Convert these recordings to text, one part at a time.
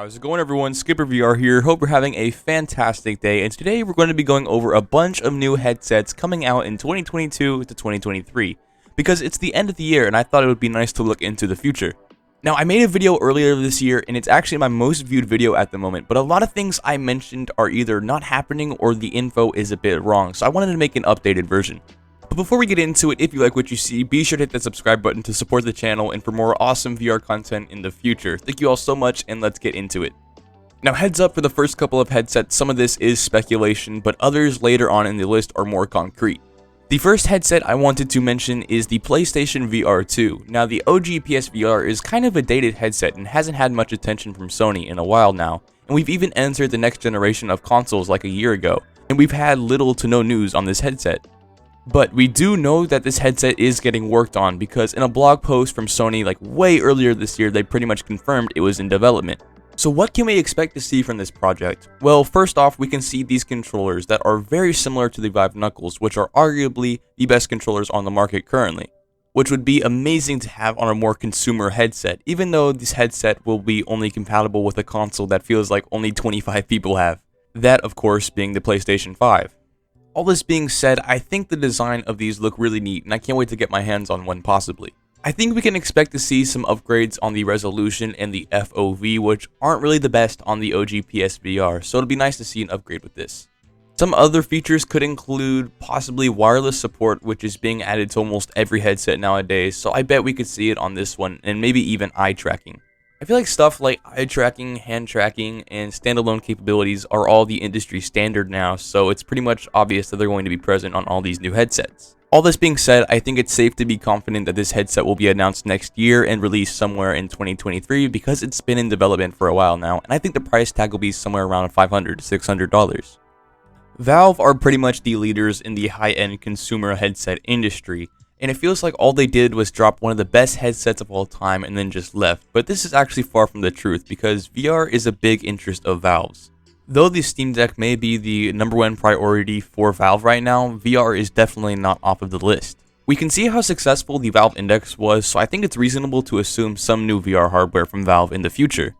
How's it going, everyone? Skipper VR here. Hope you're having a fantastic day, and today we're going to be going over a bunch of new headsets coming out in 2022 to 2023 because it's the end of the year and I thought it would be nice to look into the future. Now, I made a video earlier this year and it's actually my most viewed video at the moment, but a lot of things I mentioned are either not happening or the info is a bit wrong, so I wanted to make an updated version. But before we get into it, if you like what you see, be sure to hit that subscribe button to support the channel and for more awesome VR content in the future. Thank you all so much, and let's get into it. Now, heads up for the first couple of headsets, some of this is speculation, but others later on in the list are more concrete. The first headset I wanted to mention is the PlayStation VR 2. Now, the OG PSVR is kind of a dated headset and hasn't had much attention from Sony in a while now, and we've even entered the next generation of consoles like a year ago, and we've had little to no news on this headset. But we do know that this headset is getting worked on because in a blog post from Sony like way earlier this year, they pretty much confirmed it was in development. So what can we expect to see from this project? Well, first off, we can see these controllers that are very similar to the Vive Knuckles, which are arguably the best controllers on the market currently, which would be amazing to have on a more consumer headset, even though this headset will be only compatible with a console that feels like only 25 people have. That, of course, being the PlayStation 5. All this being said, I think the design of these look really neat and I can't wait to get my hands on one possibly. I think we can expect to see some upgrades on the resolution and the FOV, which aren't really the best on the OG PSVR, so it'll be nice to see an upgrade with this. Some other features could include possibly wireless support, which is being added to almost every headset nowadays, so I bet we could see it on this one, and maybe even eye tracking. I feel like stuff like eye tracking, hand tracking, and standalone capabilities are all the industry standard now, so it's pretty much obvious that they're going to be present on all these new headsets. All this being said, I think it's safe to be confident that this headset will be announced next year and released somewhere in 2023 because it's been in development for a while now, and I think the price tag will be somewhere around $500 to $600. Valve are pretty much the leaders in the high-end consumer headset industry, and it feels like all they did was drop one of the best headsets of all time and then just left, but this is actually far from the truth because VR is a big interest of Valve's. Though the Steam Deck may be the #1 priority for Valve right now, VR is definitely not off of the list. We can see how successful the Valve Index was, so I think it's reasonable to assume some new VR hardware from Valve in the future.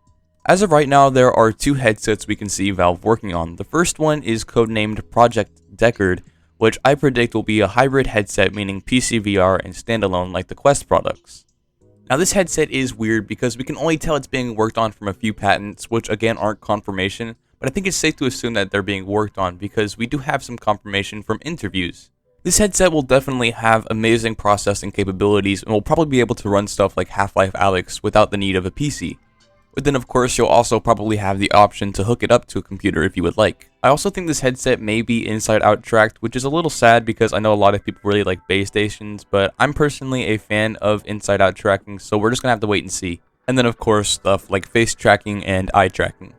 As of right now, there are two headsets we can see Valve working on. The first one is codenamed Project Deckard, which I predict will be a hybrid headset meaning PC VR and standalone like the Quest products. Now this headset is weird because we can only tell it's being worked on from a few patents, which again aren't confirmation, but I think it's safe to assume that they're being worked on because we do have some confirmation from interviews. This headset will definitely have amazing processing capabilities and will probably be able to run stuff like Half-Life Alyx without the need of a PC. But then of course you'll also probably have the option to hook it up to a computer if you would like. I also think this headset may be inside-out tracked, which is a little sad because I know a lot of people really like base stations, but I'm personally a fan of inside-out tracking, so we're just gonna have to wait and see. And then of course stuff like face tracking and eye tracking.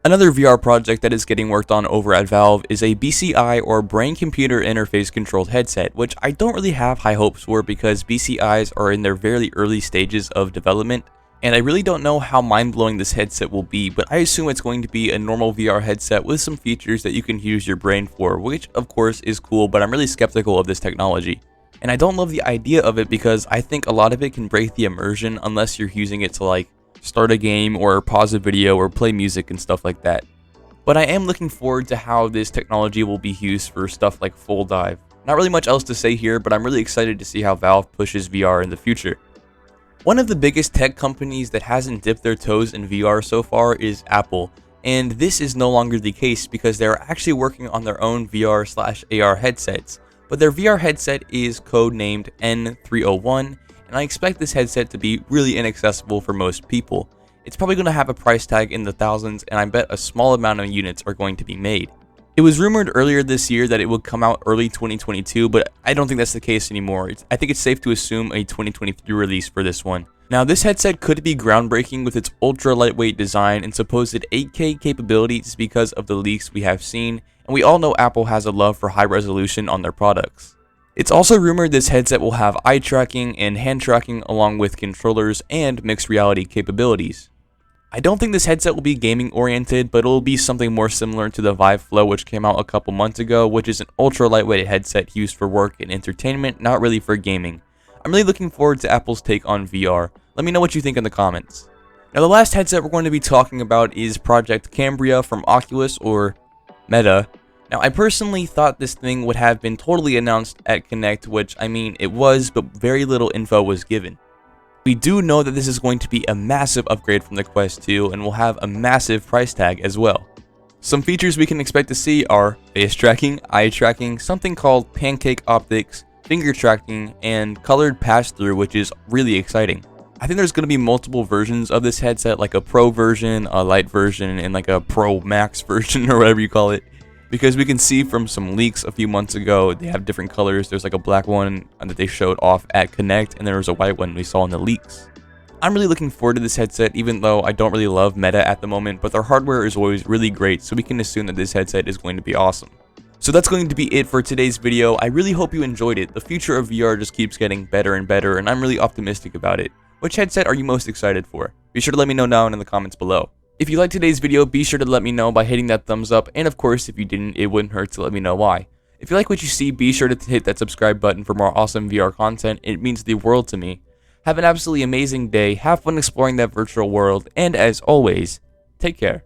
Another VR project that is getting worked on over at Valve is a BCI or brain-computer interface controlled headset, which I don't really have high hopes for because BCIs are in their very early stages of development, and I really don't know how mind-blowing this headset will be, but I assume it's going to be a normal VR headset with some features that you can use your brain for, which of course is cool, but I'm really skeptical of this technology. And I don't love the idea of it because I think a lot of it can break the immersion unless you're using it to like start a game or pause a video or play music and stuff like that. But I am looking forward to how this technology will be used for stuff like full dive. Not really much else to say here, but I'm really excited to see how Valve pushes VR in the future. One of the biggest tech companies that hasn't dipped their toes in VR so far is Apple, and this is no longer the case because they're actually working on their own VR/AR headsets, but their VR headset is codenamed N301, and I expect this headset to be really inaccessible for most people. It's probably going to have a price tag in the thousands, and I bet a small amount of units are going to be made. It was rumored earlier this year that it would come out early 2022, but I don't think that's the case anymore. I think it's safe to assume a 2023 release for this one. Now this headset could be groundbreaking with its ultra lightweight design and supposed 8K capabilities because of the leaks we have seen, and we all know Apple has a love for high resolution on their products. It's also rumored this headset will have eye tracking and hand tracking along with controllers and mixed reality capabilities. I don't think this headset will be gaming oriented, but it will be something more similar to the Vive Flow which came out a couple months ago, which is an ultra lightweight headset used for work and entertainment, not really for gaming. I'm really looking forward to Apple's take on VR. Let me know what you think in the comments. Now the last headset we're going to be talking about is Project Cambria from Oculus, or Meta. Now I personally thought this thing would have been totally announced at Connect, which I mean it was, but very little info was given. We do know that this is going to be a massive upgrade from the Quest 2 and will have a massive price tag as well. Some features we can expect to see are face tracking, eye tracking, something called pancake optics, finger tracking, and colored pass-through, which is really exciting. I think there's going to be multiple versions of this headset, like a Pro version, a Lite version, and like a Pro Max version, or whatever you call it. Because we can see from some leaks a few months ago, they have different colors. There's like a black one that they showed off at Connect, and there was a white one we saw in the leaks. I'm really looking forward to this headset, even though I don't really love Meta at the moment, but their hardware is always really great, so we can assume that this headset is going to be awesome. So that's going to be it for today's video. I really hope you enjoyed it. The future of VR just keeps getting better and better, and I'm really optimistic about it. Which headset are you most excited for? Be sure to let me know down in the comments below. If you liked today's video, be sure to let me know by hitting that thumbs up, and of course, if you didn't, it wouldn't hurt to let me know why. If you like what you see, be sure to hit that subscribe button for more awesome VR content. It means the world to me. Have an absolutely amazing day, have fun exploring that virtual world, and as always, take care.